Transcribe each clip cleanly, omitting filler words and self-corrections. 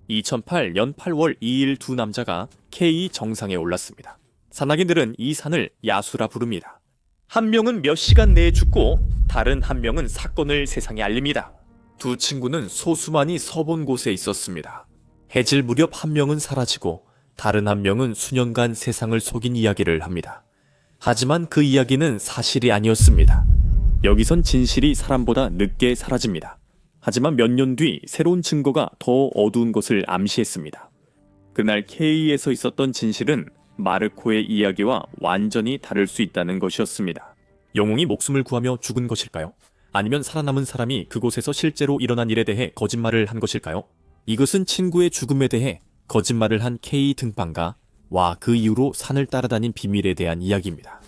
2008년 8월 2일 두 남자가 K 정상에 올랐습니다. 산악인들은 이 산을 야수라 부릅니다. 한 명은 몇 시간 내에 죽고 다른 한 명은 사건을 세상에 알립니다. 두 친구는 소수만이 서본 곳에 있었습니다. 해질 무렵 한 명은 사라지고 다른 한 명은 수년간 세상을 속인 이야기를 합니다. 하지만 그 이야기는 사실이 아니었습니다. 여기선 진실이 사람보다 늦게 사라집니다. 하지만 몇 년 뒤 새로운 증거가 더 어두운 것을 암시했습니다. 그날 K에서 있었던 진실은 마르코의 이야기와 완전히 다를 수 있다는 것이었습니다. 영웅이 목숨을 구하며 죽은 것일까요? 아니면 살아남은 사람이 그곳에서 실제로 일어난 일에 대해 거짓말을 한 것일까요? 이것은 친구의 죽음에 대해 거짓말을 한 K 등반가와 그 이후로 산을 따라다닌 비밀에 대한 이야기입니다.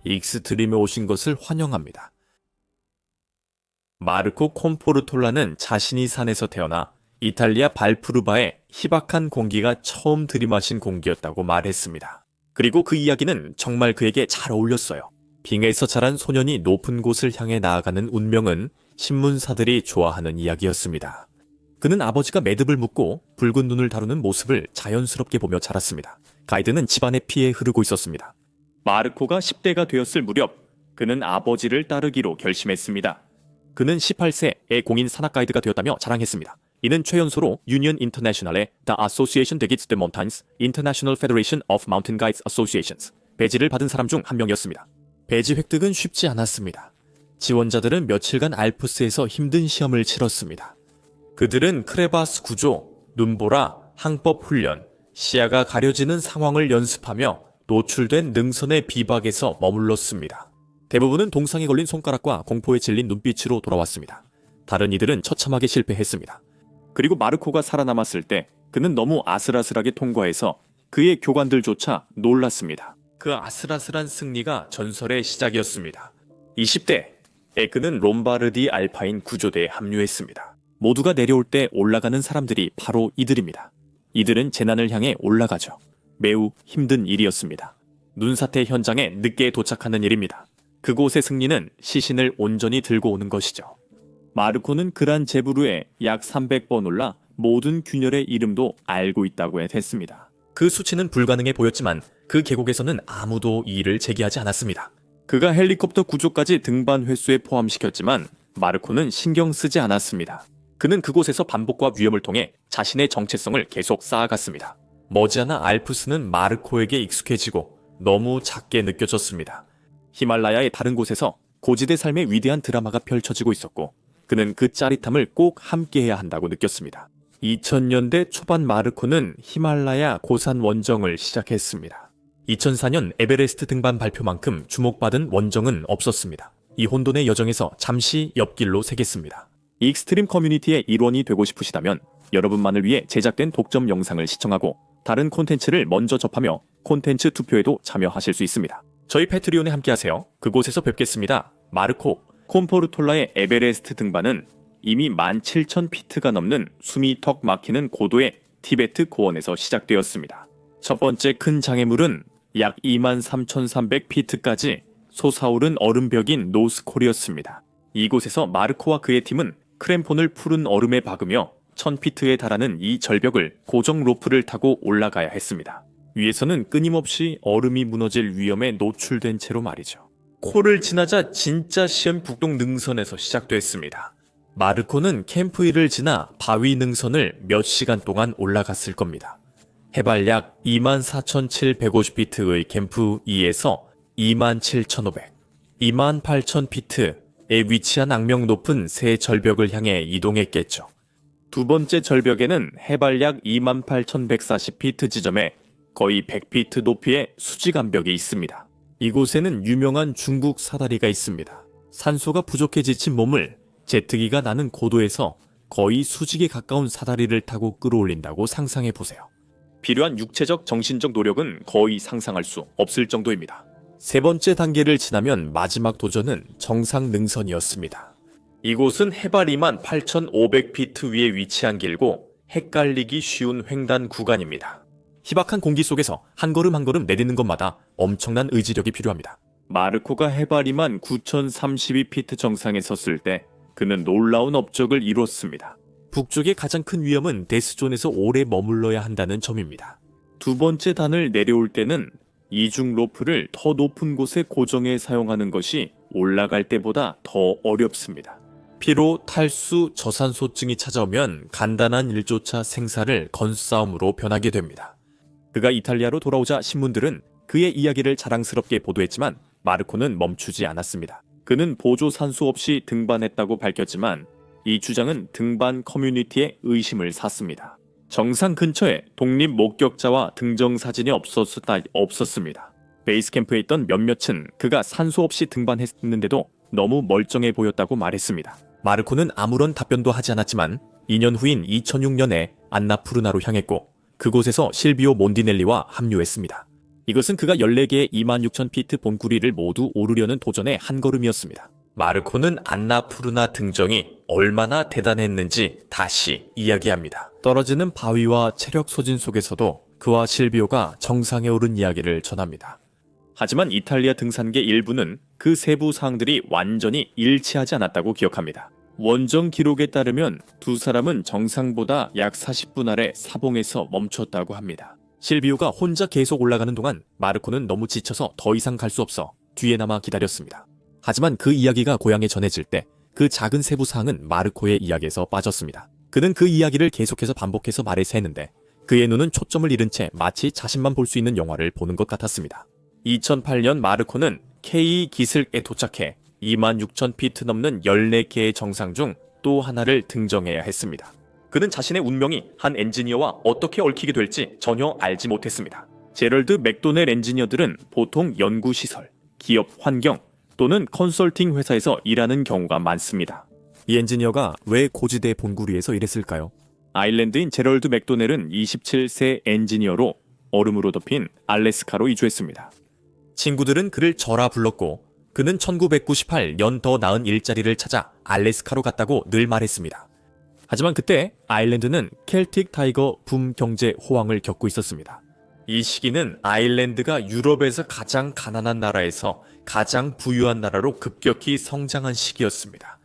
익스트림에 오신 것을 환영합니다. 마르코 콤포르톨라는 자신이 산에서 태어나 이탈리아 발푸르바의 희박한 공기가 처음 들이마신 공기였다고 말했습니다. 그리고 그 이야기는 정말 그에게 잘 어울렸어요. 빙에서 자란 소년이 높은 곳을 향해 나아가는 운명은 신문사들이 좋아하는 이야기였습니다. 그는 아버지가 매듭을 묶고 붉은 눈을 다루는 모습을 자연스럽게 보며 자랐습니다. 가이드는 집안의 피에 흐르고 있었습니다. 마르코가 10대가 되었을 무렵 그는 아버지를 따르기로 결심했습니다. 그는 18세에 공인 산악 가이드가 되었다며 자랑했습니다. 이는 최연소로 유니언 인터내셔널의 The Association de Guides des Montagnes International Federation of Mountain Guides Associations 배지를 받은 사람 중 한 명이었습니다. 배지 획득은 쉽지 않았습니다. 지원자들은 며칠간 알프스에서 힘든 시험을 치렀습니다. 그들은 크레바스 구조, 눈보라, 항법 훈련, 시야가 가려지는 상황을 연습하며 노출된 능선의 비박에서 머물렀습니다. 대부분은 동상에 걸린 손가락과 공포에 질린 눈빛으로 돌아왔습니다. 다른 이들은 처참하게 실패했습니다. 그리고 마르코가 살아남았을 때 그는 너무 아슬아슬하게 통과해서 그의 교관들조차 놀랐습니다. 그 아슬아슬한 승리가 전설의 시작이었습니다. 20대에 그는 롬바르디 알파인 구조대에 합류했습니다. 모두가 내려올 때 올라가는 사람들이 바로 이들입니다. 이들은 재난을 향해 올라가죠. 매우 힘든 일이었습니다. 눈사태 현장에 늦게 도착하는 일입니다. 그곳의 승리는 시신을 온전히 들고 오는 것이죠. 마르코는 그란 제브루에 약 300번 올라 모든 균열의 이름도 알고 있다고 했습니다. 그 수치는 불가능해 보였지만 그 계곡에서는 아무도 이의를 제기하지 않았습니다. 그가 헬리콥터 구조까지 등반 횟수에 포함시켰지만 마르코는 신경 쓰지 않았습니다. 그는 그곳에서 반복과 위험을 통해 자신의 정체성을 계속 쌓아갔습니다. 머지않아 알프스는 마르코에게 익숙해지고 너무 작게 느껴졌습니다. 히말라야의 다른 곳에서 고지대 삶의 위대한 드라마가 펼쳐지고 있었고 그는 그 짜릿함을 꼭 함께해야 한다고 느꼈습니다. 2000년대 초반 마르코는 히말라야 고산 원정을 시작했습니다. 2004년 에베레스트 등반 발표만큼 주목받은 원정은 없었습니다. 이 혼돈의 여정에서 잠시 옆길로 새겠습니다. 익스트림 커뮤니티의 일원이 되고 싶으시다면 여러분만을 위해 제작된 독점 영상을 시청하고 다른 콘텐츠를 먼저 접하며 콘텐츠 투표에도 참여하실 수 있습니다. 저희 패트리온에 함께하세요. 그곳에서 뵙겠습니다. 마르코 콤포르톨라의 에베레스트 등반은 이미 17,000피트가 넘는 숨이 턱 막히는 고도의 티베트 고원에서 시작되었습니다. 첫 번째 큰 장애물은 약 23,300피트까지 솟아오른 얼음벽인 노스콜이었습니다. 이곳에서 마르코와 그의 팀은 크램폰을 푸른 얼음에 박으며 1000피트에 달하는 이 절벽을 고정 로프를 타고 올라가야 했습니다. 위에서는 끊임없이 얼음이 무너질 위험에 노출된 채로 말이죠. 코를 지나자 진짜 시험 북동 능선에서 시작됐습니다. 마르코는 캠프 1을 지나 바위 능선을 몇 시간 동안 올라갔을 겁니다. 해발 약 24,750피트의 캠프 2에서 27,500, 28,000피트에 위치한 악명 높은 새 절벽을 향해 이동했겠죠. 두 번째 절벽에는 해발 약 28,140피트 지점에 거의 100피트 높이의 수직암벽이 있습니다. 이곳에는 유명한 중국 사다리가 있습니다. 산소가 부족해 지친 몸을 제트기가 나는 고도에서 거의 수직에 가까운 사다리를 타고 끌어올린다고 상상해보세요. 필요한 육체적, 정신적 노력은 거의 상상할 수 없을 정도입니다. 세 번째 단계를 지나면 마지막 도전은 정상 능선이었습니다. 이곳은 해발 28,500피트 위에 위치한 길고 헷갈리기 쉬운 횡단 구간입니다. 희박한 공기 속에서 한 걸음 한 걸음 내딛는 것마다 엄청난 의지력이 필요합니다. 마르코가 해발 29,032피트 정상에 섰을 때 그는 놀라운 업적을 이뤘습니다. 북쪽의 가장 큰 위험은 데스존에서 오래 머물러야 한다는 점입니다. 두 번째 단을 내려올 때는 이중 로프를 더 높은 곳에 고정해 사용하는 것이 올라갈 때보다 더 어렵습니다. 피로, 탈수, 저산소증이 찾아오면 간단한 일조차 생사를 건 싸움으로 변하게 됩니다. 그가 이탈리아로 돌아오자 신문들은 그의 이야기를 자랑스럽게 보도했지만 마르코는 멈추지 않았습니다. 그는 보조 산소 없이 등반했다고 밝혔지만 이 주장은 등반 커뮤니티의 의심을 샀습니다. 정상 근처에 독립 목격자와 등정 사진이 없었습니다. 베이스 캠프에 있던 몇몇은 그가 산소 없이 등반했는데도 너무 멀쩡해 보였다고 말했습니다. 마르코는 아무런 답변도 하지 않았지만 2년 후인 2006년에 안나푸르나로 향했고 그곳에서 실비오 몬디넬리와 합류했습니다. 이것은 그가 14개의 26,000피트 본구리를 모두 오르려는 도전의 한 걸음이었습니다. 마르코는 안나푸르나 등정이 얼마나 대단했는지 다시 이야기합니다. 떨어지는 바위와 체력 소진 속에서도 그와 실비오가 정상에 오른 이야기를 전합니다. 하지만 이탈리아 등산계 일부는 그 세부 사항들이 완전히 일치하지 않았다고 기억합니다. 원정 기록에 따르면 두 사람은 정상보다 약 40분 아래 사봉에서 멈췄다고 합니다. 실비오가 혼자 계속 올라가는 동안 마르코는 너무 지쳐서 더 이상 갈 수 없어 뒤에 남아 기다렸습니다. 하지만 그 이야기가 고향에 전해질 때 그 작은 세부 사항은 마르코의 이야기에서 빠졌습니다. 그는 그 이야기를 계속해서 반복해서 말해서 했는데 그의 눈은 초점을 잃은 채 마치 자신만 볼 수 있는 영화를 보는 것 같았습니다. 2008년 마르코는 K 기슭에 도착해 26,000피트 넘는 14개의 정상 중 또 하나를 등정해야 했습니다. 그는 자신의 운명이 한 엔지니어와 어떻게 얽히게 될지 전혀 알지 못했습니다. 제럴드 맥도넬 엔지니어들은 보통 연구시설, 기업 환경 또는 컨설팅 회사에서 일하는 경우가 많습니다. 이 엔지니어가 왜 고지대 본구리에서 일했을까요? 아일랜드인 제럴드 맥도넬은 27세 엔지니어로 얼음으로 덮인 알래스카로 이주했습니다. 친구들은 그를 저라 불렀고 그는 1998년 더 나은 일자리를 찾아 알래스카로 갔다고 늘 말했습니다. 하지만 그때 아일랜드는 켈틱 타이거 붐 경제 호황을 겪고 있었습니다. 이 시기는 아일랜드가 유럽에서 가장 가난한 나라에서 가장 부유한 나라로 급격히 성장한 시기였습니다.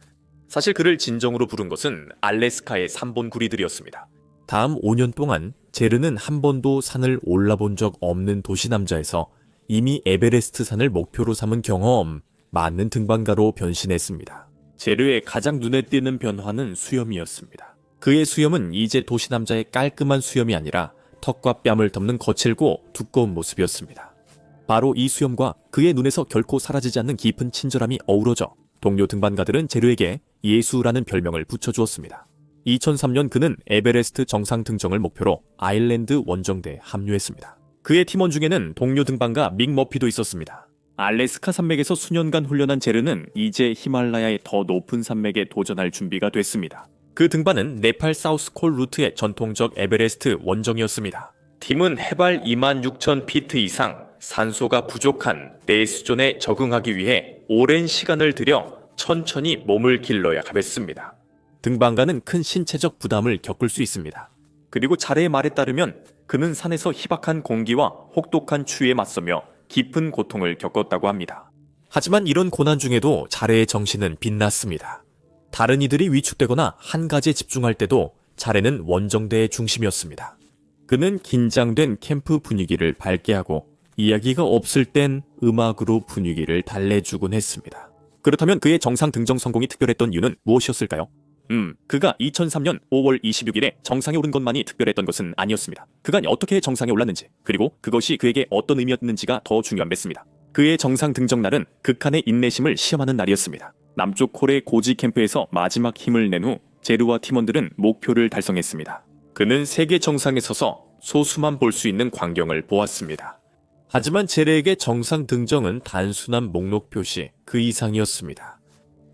사실 그를 진정으로 부른 것은 알래스카의 산본구리들이었습니다. 다음 5년 동안 제르는 한 번도 산을 올라본 적 없는 도시남자에서 이미 에베레스트 산을 목표로 삼은 경험 많은 등반가로 변신했습니다. 제르의 가장 눈에 띄는 변화는 수염이었습니다. 그의 수염은 이제 도시남자의 깔끔한 수염이 아니라 턱과 뺨을 덮는 거칠고 두꺼운 모습이었습니다. 바로 이 수염과 그의 눈에서 결코 사라지지 않는 깊은 친절함이 어우러져 동료 등반가들은 제르에게 예수라는 별명을 붙여주었습니다. 2003년 그는 에베레스트 정상 등정을 목표로 아일랜드 원정대에 합류했습니다. 그의 팀원 중에는 동료 등반가 믹 머피도 있었습니다. 알래스카 산맥에서 수년간 훈련한 제르는 이제 히말라야의 더 높은 산맥에 도전할 준비가 됐습니다. 그 등반은 네팔 사우스콜 루트의 전통적 에베레스트 원정이었습니다. 팀은 해발 26,000피트 이상 산소가 부족한 데스존에 적응하기 위해 오랜 시간을 들여 천천히 몸을 길러야 하겠습니다. 등반가는 큰 신체적 부담을 겪을 수 있습니다. 그리고 자레의 말에 따르면 그는 산에서 희박한 공기와 혹독한 추위에 맞서며 깊은 고통을 겪었다고 합니다. 하지만 이런 고난 중에도 자레의 정신은 빛났습니다. 다른 이들이 위축되거나 한 가지에 집중할 때도 자레는 원정대의 중심이었습니다. 그는 긴장된 캠프 분위기를 밝게 하고 이야기가 없을 땐 음악으로 분위기를 달래주곤 했습니다. 그렇다면 그의 정상 등정 성공이 특별했던 이유는 무엇이었을까요? 그가 2003년 5월 26일에 정상에 오른 것만이 특별했던 것은 아니었습니다. 그가 어떻게 정상에 올랐는지, 그리고 그것이 그에게 어떤 의미였는지가 더 중요한 bet입니다. 그의 정상 등정 날은 극한의 인내심을 시험하는 날이었습니다. 남쪽 콜의 고지 캠프에서 마지막 힘을 낸 후 제르와 팀원들은 목표를 달성했습니다. 그는 세계 정상에 서서 소수만 볼 수 있는 광경을 보았습니다. 하지만 제르에게 정상 등정은 단순한 목록 표시 그 이상이었습니다.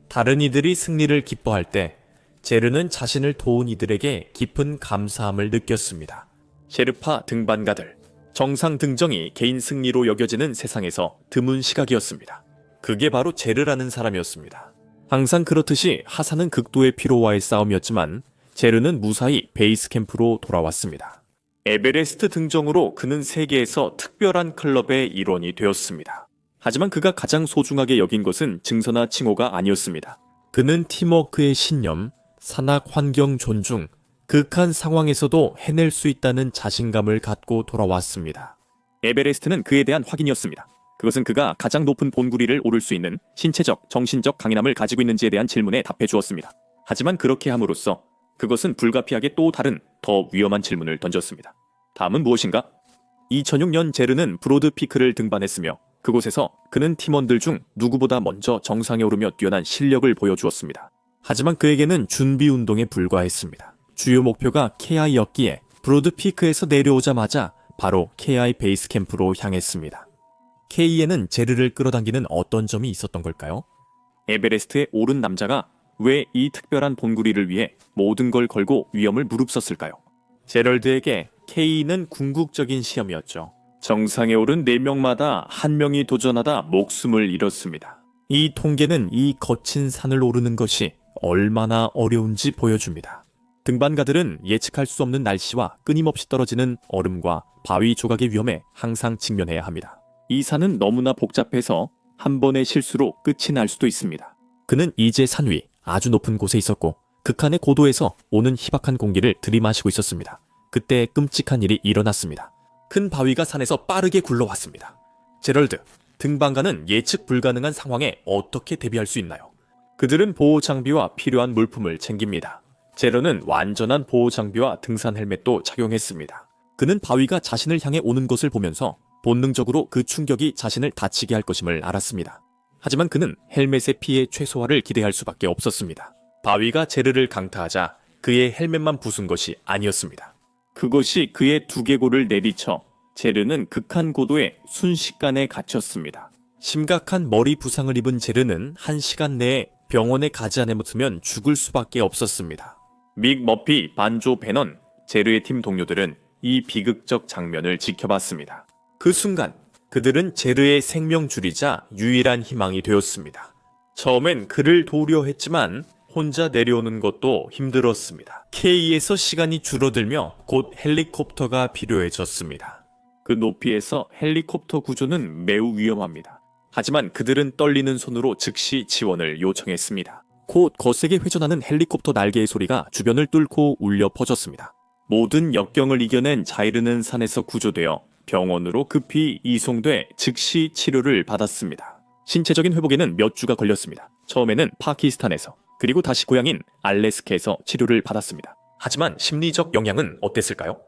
다른 이들이 승리를 기뻐할 때 제르는 자신을 도운 이들에게 깊은 감사함을 느꼈습니다. 셰르파 등반가들, 정상 등정이 개인 승리로 여겨지는 세상에서 드문 시각이었습니다. 그게 바로 제르라는 사람이었습니다. 항상 그렇듯이 하산은 극도의 피로와의 싸움이었지만 제르는 무사히 베이스 캠프로 돌아왔습니다. 에베레스트 등정으로 그는 세계에서 특별한 클럽의 일원이 되었습니다. 하지만 그가 가장 소중하게 여긴 것은 증서나 칭호가 아니었습니다. 그는 팀워크의 신념, 산악 환경 존중, 극한 상황에서도 해낼 수 있다는 자신감을 갖고 돌아왔습니다. 에베레스트는 그에 대한 확인이었습니다. 그것은 그가 가장 높은 본구리를 오를 수 있는 신체적, 정신적 강인함을 가지고 있는지에 대한 질문에 답해 주었습니다. 하지만 그렇게 함으로써 그것은 불가피하게 또 다른 더 위험한 질문을 던졌습니다. 다음은 무엇인가? 2006년 제르는 브로드 피크를 등반했으며 그곳에서 그는 팀원들 중 누구보다 먼저 정상에 오르며 뛰어난 실력을 보여주었습니다. 하지만 그에게는 준비 운동에 불과했습니다. 주요 목표가 KI였기에 브로드 피크에서 내려오자마자 바로 KI 베이스 캠프로 향했습니다. K에는 제르를 끌어당기는 어떤 점이 있었던 걸까요? 에베레스트에 오른 남자가 왜 이 특별한 본구리를 위해 모든 걸 걸고 위험을 무릅썼을까요? 제럴드에게 K는 궁극적인 시험이었죠. 정상에 오른 4명마다 1명이 도전하다 목숨을 잃었습니다. 이 통계는 이 거친 산을 오르는 것이 얼마나 어려운지 보여줍니다. 등반가들은 예측할 수 없는 날씨와 끊임없이 떨어지는 얼음과 바위 조각의 위험에 항상 직면해야 합니다. 이 산은 너무나 복잡해서 한 번의 실수로 끝이 날 수도 있습니다. 그는 이제 산 위 아주 높은 곳에 있었고 극한의 고도에서 오는 희박한 공기를 들이마시고 있었습니다. 그때 끔찍한 일이 일어났습니다. 큰 바위가 산에서 빠르게 굴러왔습니다. 제럴드, 등반가는 예측 불가능한 상황에 어떻게 대비할 수 있나요? 그들은 보호 장비와 필요한 물품을 챙깁니다. 제러는 완전한 보호 장비와 등산 헬멧도 착용했습니다. 그는 바위가 자신을 향해 오는 것을 보면서 본능적으로 그 충격이 자신을 다치게 할 것임을 알았습니다. 하지만 그는 헬멧의 피해 최소화를 기대할 수밖에 없었습니다. 바위가 제르를 강타하자 그의 헬멧만 부순 것이 아니었습니다. 그것이 그의 두개골을 내리쳐 제르는 극한 고도에 순식간에 갇혔습니다. 심각한 머리 부상을 입은 제르는 1시간 내에 병원에 가지 않으면 죽을 수밖에 없었습니다. 믹 머피, 반조 베넌, 제르의 팀 동료들은 이 비극적 장면을 지켜봤습니다. 그 순간 그들은 제르의 생명줄이자 유일한 희망이 되었습니다. 처음엔 그를 도우려 했지만 혼자 내려오는 것도 힘들었습니다. K에서 시간이 줄어들며 곧 헬리콥터가 필요해졌습니다. 그 높이에서 헬리콥터 구조는 매우 위험합니다. 하지만 그들은 떨리는 손으로 즉시 지원을 요청했습니다. 곧 거세게 회전하는 헬리콥터 날개의 소리가 주변을 뚫고 울려 퍼졌습니다. 모든 역경을 이겨낸 자이르는 산에서 구조되어 병원으로 급히 이송돼 즉시 치료를 받았습니다. 신체적인 회복에는 몇 주가 걸렸습니다. 처음에는 파키스탄에서 그리고 다시 고향인 알래스카에서 치료를 받았습니다. 하지만 심리적 영향은 어땠을까요?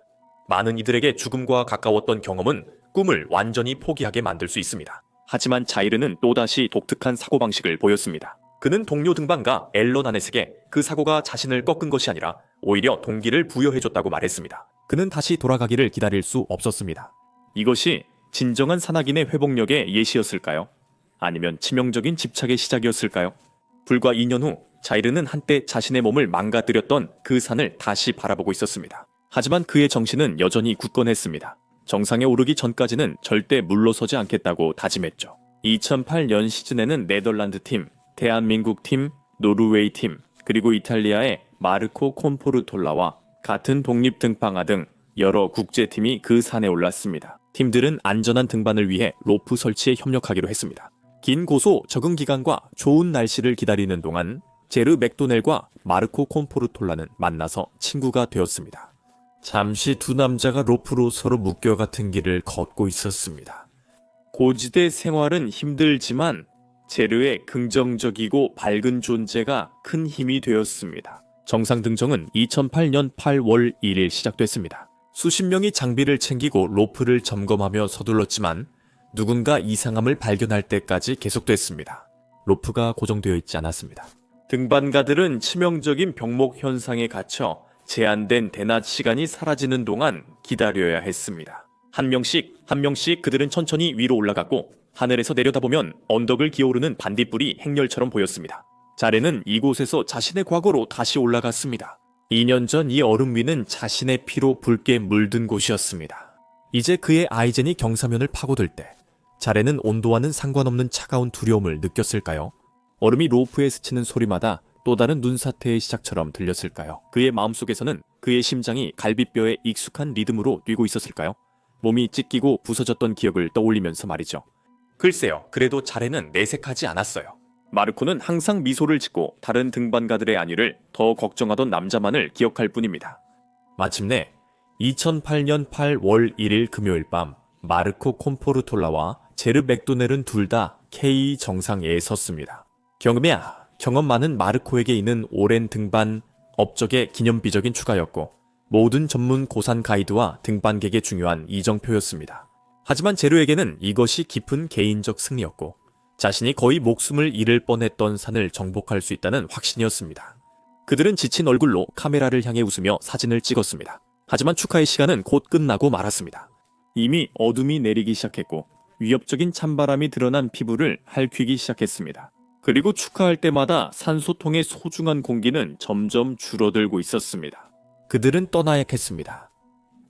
많은 이들에게 죽음과 가까웠던 경험은 꿈을 완전히 포기하게 만들 수 있습니다. 하지만 자이르는 또다시 독특한 사고방식을 보였습니다. 그는 동료 등반가 앨런 아넷에게 그 사고가 자신을 꺾은 것이 아니라 오히려 동기를 부여해줬다고 말했습니다. 그는 다시 돌아가기를 기다릴 수 없었습니다. 이것이 진정한 산악인의 회복력의 예시였을까요? 아니면 치명적인 집착의 시작이었을까요? 불과 2년 후 자이르는 한때 자신의 몸을 망가뜨렸던 그 산을 다시 바라보고 있었습니다. 하지만 그의 정신은 여전히 굳건했습니다. 정상에 오르기 전까지는 절대 물러서지 않겠다고 다짐했죠. 2008년 시즌에는 네덜란드 팀, 대한민국 팀, 노르웨이 팀, 그리고 이탈리아의 마르코 콘포르톨라와 같은 독립 등반가 등 여러 국제팀이 그 산에 올랐습니다. 팀들은 안전한 등반을 위해 로프 설치에 협력하기로 했습니다. 긴 고소 적응 기간과 좋은 날씨를 기다리는 동안 제르 맥도넬과 마르코 콘포르톨라는 만나서 친구가 되었습니다. 잠시 두 남자가 로프로 서로 묶여같은 길을 걷고 있었습니다. 고지대 생활은 힘들지만 제르의 긍정적이고 밝은 존재가 큰 힘이 되었습니다. 정상 등정은 2008년 8월 1일 시작됐습니다. 수십 명이 장비를 챙기고 로프를 점검하며 서둘렀지만 누군가 이상함을 발견할 때까지 계속됐습니다. 로프가 고정되어 있지 않았습니다. 등반가들은 치명적인 병목 현상에 갇혀 제한된 대낮 시간이 사라지는 동안 기다려야 했습니다. 한 명씩 그들은 천천히 위로 올라갔고 하늘에서 내려다보면 언덕을 기어오르는 반딧불이 행렬처럼 보였습니다. 자레는 이곳에서 자신의 과거로 다시 올라갔습니다. 2년 전 이 얼음 위는 자신의 피로 붉게 물든 곳이었습니다. 이제 그의 아이젠이 경사면을 파고들 때 자레는 온도와는 상관없는 차가운 두려움을 느꼈을까요? 얼음이 로프에 스치는 소리마다 또 다른 눈사태의 시작처럼 들렸을까요? 그의 마음속에서는 그의 심장이 갈비뼈에 익숙한 리듬으로 뛰고 있었을까요? 몸이 찢기고 부서졌던 기억을 떠올리면서 말이죠. 글쎄요, 그래도 자레는 내색하지 않았어요. 마르코는 항상 미소를 짓고 다른 등반가들의 안위를 더 걱정하던 남자만을 기억할 뿐입니다. 마침내 2008년 8월 1일 금요일 밤 마르코 콤포르톨라와 제르 맥도넬은 둘 다 K 정상에 섰습니다. 경험 많은 마르코에게 있는 오랜 등반 업적의 기념비적인 추가였고 모든 전문 고산 가이드와 등반객에 중요한 이정표였습니다. 하지만 제르에게는 이것이 깊은 개인적 승리였고 자신이 거의 목숨을 잃을 뻔했던 산을 정복할 수 있다는 확신이었습니다. 그들은 지친 얼굴로 카메라를 향해 웃으며 사진을 찍었습니다. 하지만 축하의 시간은 곧 끝나고 말았습니다. 이미 어둠이 내리기 시작했고 위협적인 찬바람이 드러난 피부를 핥히기 시작했습니다. 그리고 축하할 때마다 산소통의 소중한 공기는 점점 줄어들고 있었습니다. 그들은 떠나야 했습니다.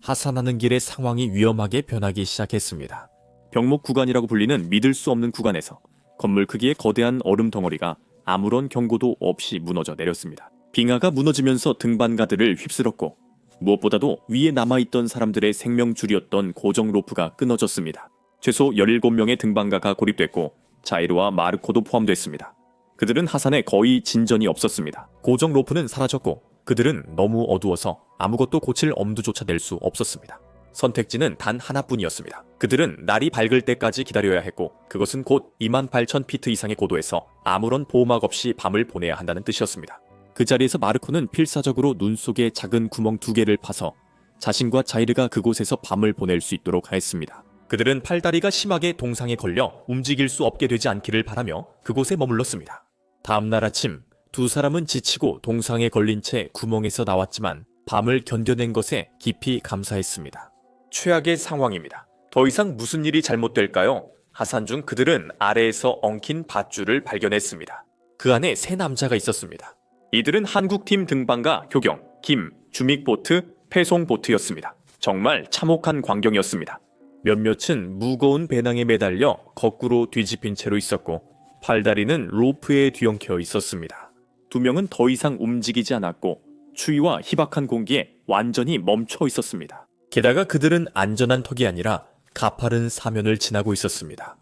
하산하는 길의 상황이 위험하게 변하기 시작했습니다. 병목 구간이라고 불리는 믿을 수 없는 구간에서 건물 크기의 거대한 얼음 덩어리가 아무런 경고도 없이 무너져 내렸습니다. 빙하가 무너지면서 등반가들을 휩쓸었고 무엇보다도 위에 남아있던 사람들의 생명줄이었던 고정 로프가 끊어졌습니다. 최소 17명의 등반가가 고립됐고 자이르와 마르코도 포함됐습니다. 그들은 하산에 거의 진전이 없었습니다. 고정 로프는 사라졌고 그들은 너무 어두워서 아무것도 고칠 엄두조차 낼 수 없었습니다. 선택지는 단 하나뿐이었습니다. 그들은 날이 밝을 때까지 기다려야 했고 그것은 곧 28,000피트 이상의 고도에서 아무런 보호막 없이 밤을 보내야 한다는 뜻이었습니다. 그 자리에서 마르코는 필사적으로 눈 속에 작은 구멍 2개를 파서 자신과 자이르가 그곳에서 밤을 보낼 수 있도록 하였습니다. 그들은 팔다리가 심하게 동상에 걸려 움직일 수 없게 되지 않기를 바라며 그곳에 머물렀습니다. 다음날 아침 두 사람은 지치고 동상에 걸린 채 구멍에서 나왔지만 밤을 견뎌낸 것에 깊이 감사했습니다. 최악의 상황입니다. 더 이상 무슨 일이 잘못될까요? 하산 중 그들은 아래에서 엉킨 밧줄을 발견했습니다. 그 안에 세 남자가 있었습니다. 이들은 한국팀 등반가 효경, 김, 주믹보트, 패송보트였습니다. 정말 참혹한 광경이었습니다. 몇몇은 무거운 배낭에 매달려 거꾸로 뒤집힌 채로 있었고 팔다리는 로프에 뒤엉켜 있었습니다. 두 명은 더 이상 움직이지 않았고 추위와 희박한 공기에 완전히 멈춰 있었습니다. 게다가 그들은 안전한 턱이 아니라 가파른 사면을 지나고 있었습니다.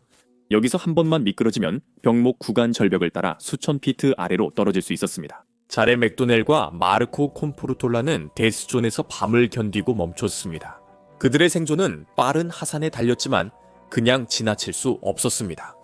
여기서 한 번만 미끄러지면 병목 구간 절벽을 따라 수천 피트 아래로 떨어질 수 있었습니다. 자레 맥도넬과 마르코 콤포르톨라는 데스존에서 밤을 견디고 멈췄습니다. 그들의 생존은 빠른 하산에 달렸지만 그냥 지나칠 수 없었습니다.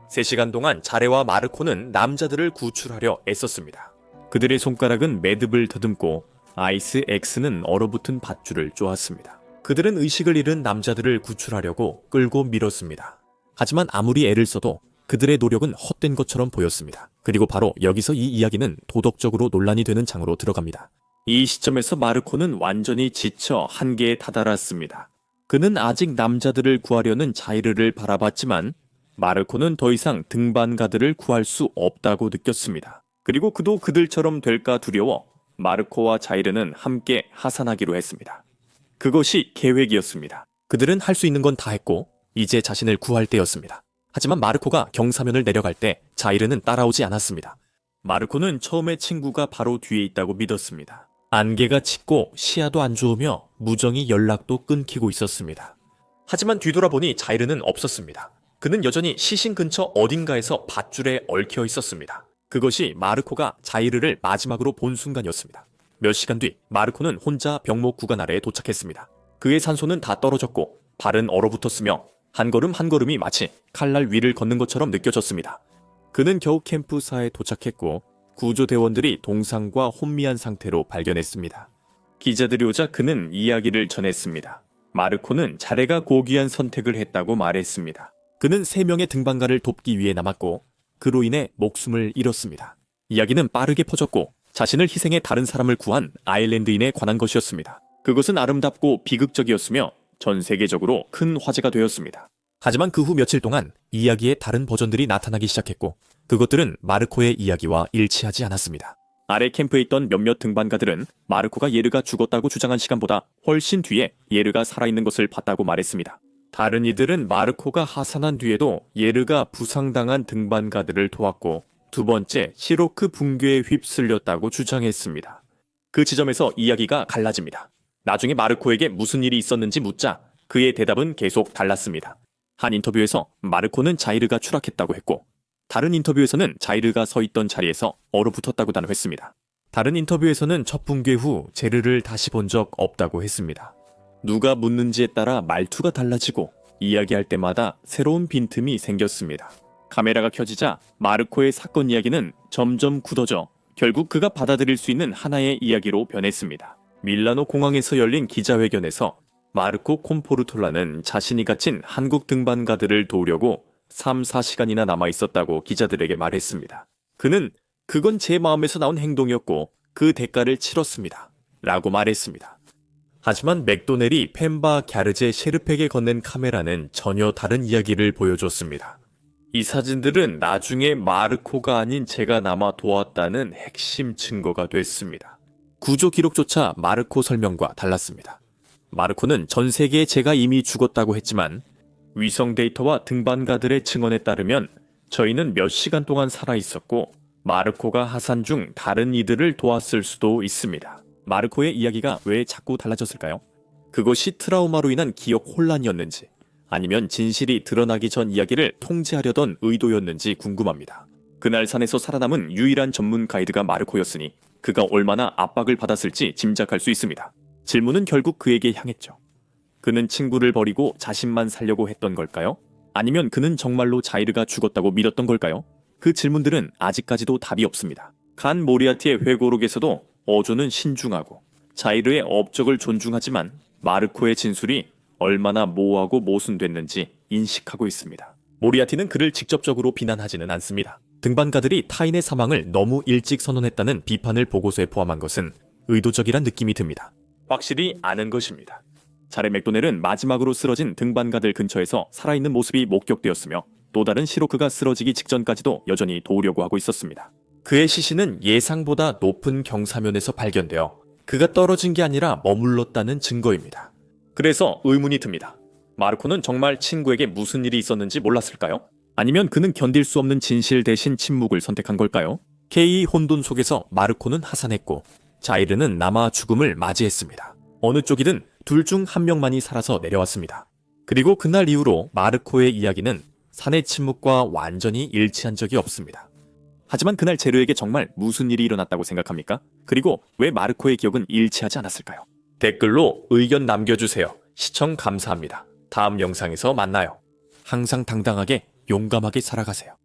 3시간 동안 자레와 마르코는 남자들을 구출하려 애썼습니다. 그들의 손가락은 매듭을 더듬고 아이스 X는 얼어붙은 밧줄을 쪼았습니다. 그들은 의식을 잃은 남자들을 구출하려고 끌고 밀었습니다. 하지만 아무리 애를 써도 그들의 노력은 헛된 것처럼 보였습니다. 그리고 바로 여기서 이 이야기는 도덕적으로 논란이 되는 장으로 들어갑니다. 이 시점에서 마르코는 완전히 지쳐 한계에 다다랐습니다. 그는 아직 남자들을 구하려는 자이르를 바라봤지만 마르코는 더 이상 등반가들을 구할 수 없다고 느꼈습니다. 그리고 그도 그들처럼 될까 두려워 마르코와 자이르는 함께 하산하기로 했습니다. 그것이 계획이었습니다. 그들은 할 수 있는 건 다 했고 이제 자신을 구할 때였습니다. 하지만 마르코가 경사면을 내려갈 때 자이르는 따라오지 않았습니다. 마르코는 처음에 친구가 바로 뒤에 있다고 믿었습니다. 안개가 짙고 시야도 안 좋으며 무정히 연락도 끊기고 있었습니다. 하지만 뒤돌아보니 자이르는 없었습니다. 그는 여전히 시신 근처 어딘가에서 밧줄에 얽혀 있었습니다. 그것이 마르코가 자이르를 마지막으로 본 순간이었습니다. 몇 시간 뒤 마르코는 혼자 병목 구간 아래에 도착했습니다. 그의 산소는 다 떨어졌고 발은 얼어붙었으며 한 걸음 한 걸음이 마치 칼날 위를 걷는 것처럼 느껴졌습니다. 그는 겨우 캠프사에 도착했고 구조대원들이 동상과 혼미한 상태로 발견했습니다. 기자들이 오자 그는 이야기를 전했습니다. 마르코는 자레가 고귀한 선택을 했다고 말했습니다. 그는 3명의 등반가를 돕기 위해 남았고 그로 인해 목숨을 잃었습니다. 이야기는 빠르게 퍼졌고 자신을 희생해 다른 사람을 구한 아일랜드인에 관한 것이었습니다. 그것은 아름답고 비극적이었으며 전 세계적으로 큰 화제가 되었습니다. 하지만 그 후 며칠 동안 이야기의 다른 버전들이 나타나기 시작했고 그것들은 마르코의 이야기와 일치하지 않았습니다. 아래 캠프에 있던 몇몇 등반가들은 마르코가 예르가 죽었다고 주장한 시간보다 훨씬 뒤에 예르가 살아있는 것을 봤다고 말했습니다. 다른 이들은 마르코가 하산한 뒤에도 예르가 부상당한 등반가들을 도왔고 두 번째 시로크 붕괴에 휩쓸렸다고 주장했습니다. 그 지점에서 이야기가 갈라집니다. 나중에 마르코에게 무슨 일이 있었는지 묻자 그의 대답은 계속 달랐습니다. 한 인터뷰에서 마르코는 자이르가 추락했다고 했고 다른 인터뷰에서는 자이르가 서 있던 자리에서 얼어붙었다고 단호했습니다. 다른 인터뷰에서는 첫 붕괴 후 제르를 다시 본 적 없다고 했습니다. 누가 묻는지에 따라 말투가 달라지고 이야기할 때마다 새로운 빈틈이 생겼습니다. 카메라가 켜지자 마르코의 사건 이야기는 점점 굳어져 결국 그가 받아들일 수 있는 하나의 이야기로 변했습니다. 밀라노 공항에서 열린 기자회견에서 마르코 콤포르톨라는 자신이 갇힌 한국 등반가들을 도우려고 3-4시간이나 남아 있었다고 기자들에게 말했습니다. 그는 그건 제 마음에서 나온 행동이었고 그 대가를 치렀습니다. 라고 말했습니다. 하지만 맥도넬이 펜바 갸르제 셰르펙에 건넨 카메라는 전혀 다른 이야기를 보여줬습니다. 이 사진들은 나중에 마르코가 아닌 제가 남아 도왔다는 핵심 증거가 됐습니다. 구조 기록조차 마르코 설명과 달랐습니다. 마르코는 전 세계에 제가 이미 죽었다고 했지만 위성 데이터와 등반가들의 증언에 따르면 저희는 몇 시간 동안 살아있었고 마르코가 하산 중 다른 이들을 도왔을 수도 있습니다. 마르코의 이야기가 왜 자꾸 달라졌을까요? 그것이 트라우마로 인한 기억 혼란이었는지 아니면 진실이 드러나기 전 이야기를 통제하려던 의도였는지 궁금합니다. 그날 산에서 살아남은 유일한 전문 가이드가 마르코였으니 그가 얼마나 압박을 받았을지 짐작할 수 있습니다. 질문은 결국 그에게 향했죠. 그는 친구를 버리고 자신만 살려고 했던 걸까요? 아니면 그는 정말로 자이르가 죽었다고 믿었던 걸까요? 그 질문들은 아직까지도 답이 없습니다. 간 모리아티의 회고록에서도 어조는 신중하고 자이르의 업적을 존중하지만 마르코의 진술이 얼마나 모호하고 모순됐는지 인식하고 있습니다. 모리아티는 그를 직접적으로 비난하지는 않습니다. 등반가들이 타인의 사망을 너무 일찍 선언했다는 비판을 보고서에 포함한 것은 의도적이란 느낌이 듭니다. 확실히 아는 것입니다. 자레 맥도넬은 마지막으로 쓰러진 등반가들 근처에서 살아있는 모습이 목격되었으며 또 다른 시로 그가 쓰러지기 직전까지도 여전히 도우려고 하고 있었습니다. 그의 시신은 예상보다 높은 경사면에서 발견되어 그가 떨어진 게 아니라 머물렀다는 증거입니다. 그래서 의문이 듭니다. 마르코는 정말 친구에게 무슨 일이 있었는지 몰랐을까요? 아니면 그는 견딜 수 없는 진실 대신 침묵을 선택한 걸까요? K 혼돈 속에서 마르코는 하산했고 자이르는 남아 죽음을 맞이했습니다. 어느 쪽이든 둘 중 한 명만이 살아서 내려왔습니다. 그리고 그날 이후로 마르코의 이야기는 산의 침묵과 완전히 일치한 적이 없습니다. 하지만 그날 제르에게 정말 무슨 일이 일어났다고 생각합니까? 그리고 왜 마르코의 기억은 일치하지 않았을까요? 댓글로 의견 남겨주세요. 시청 감사합니다. 다음 영상에서 만나요. 항상 당당하게 용감하게 살아가세요.